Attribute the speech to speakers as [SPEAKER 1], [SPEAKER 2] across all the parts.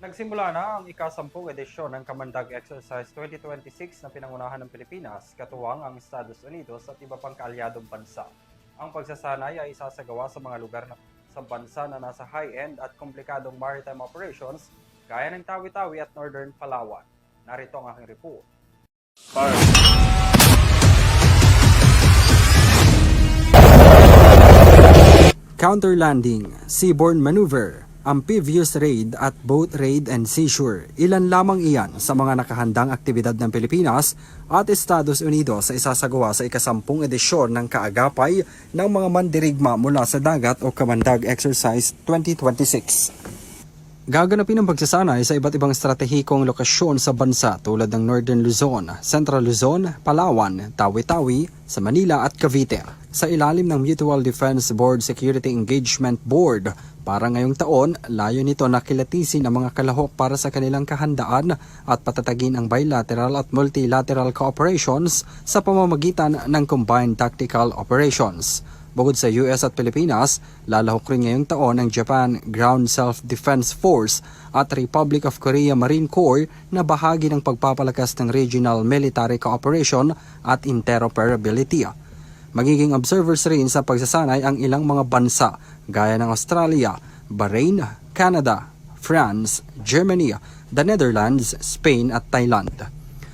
[SPEAKER 1] Nagsimula na ang ika-10 edisyon ng Kamandag Exercise 2026 na pinangunahan ng Pilipinas, katuwang ang Estados Unidos at iba pang kaalyadong bansa. Ang pagsasanay ay isasagawa sa mga lugar sa bansa na nasa high-end at komplikadong maritime operations gaya ng Tawi-Tawi at Northern Palawan. Narito ang aking report.
[SPEAKER 2] Counterlanding, seaborne maneuver, amphibious raid at boat raid and seizure. Ilan lamang iyan sa mga nakahandang aktibidad ng Pilipinas at Estados Unidos sa isasagawa sa ika-10 edisyon ng kaagapay ng mga mandirigma mula sa dagat o Kamandag Exercise 2026. Gaganapin ang pagsasanay sa iba't ibang estratehikong lokasyon sa bansa tulad ng Northern Luzon, Central Luzon, Palawan, Tawi-Tawi, sa Manila at Cavite. Sa ilalim ng Mutual Defense Board Security Engagement Board, para ngayong taon, layo nito na kilatisin ang mga kalahok para sa kanilang kahandaan at patatagin ang bilateral at multilateral cooperations sa pamamagitan ng Combined Tactical Operations. Bukod sa US at Pilipinas, lalahok rin ngayong taon ang Japan Ground Self-Defense Force at Republic of Korea Marine Corps na bahagi ng pagpapalakas ng regional military cooperation at interoperability. Magiging observers rin sa pagsasanay ang ilang mga bansa gaya ng Australia, Bahrain, Canada, France, Germany, the Netherlands, Spain at Thailand.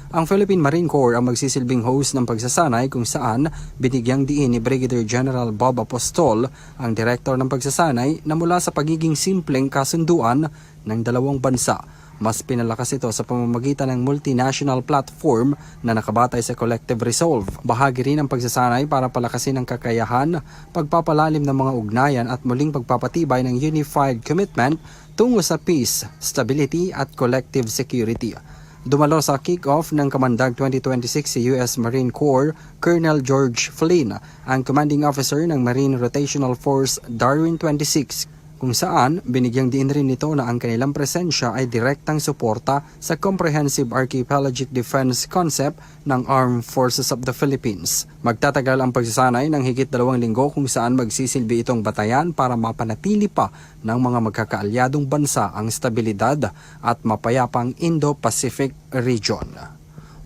[SPEAKER 2] Ang Philippine Marine Corps ang magsisilbing host ng pagsasanay kung saan binigyang diin ni Brigadier General Bob Apostol, ang direktor ng pagsasanay, na mula sa pagiging simpleng kasunduan ng dalawang bansa, mas pinalakas ito sa pamamagitan ng multinational platform na nakabatay sa collective resolve. Bahagi rin ang pagsasanay para palakasin ang kakayahan, pagpapalalim ng mga ugnayan at muling pagpapatibay ng unified commitment tungo sa peace, stability at collective security. Dumalo sa kick-off ng Kamandag 2026 si US Marine Corps Colonel George Flynn, ang commanding officer ng Marine Rotational Force Darwin 26, kung saan binigyang diin rin nito na ang kanilang presensya ay direktang suporta sa Comprehensive Archipelagic Defense Concept ng Armed Forces of the Philippines. Magtatagal ang pagsasanay ng higit 2 linggo kung saan magsisilbi itong batayan para mapanatili pa ng mga magkakaalyadong bansa ang stabilidad at mapayapang Indo-Pacific region.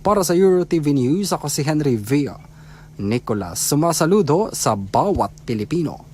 [SPEAKER 2] Para sa EuroTV News, ako si Henry Villa. Nicolas, sumasaludo sa bawat Pilipino.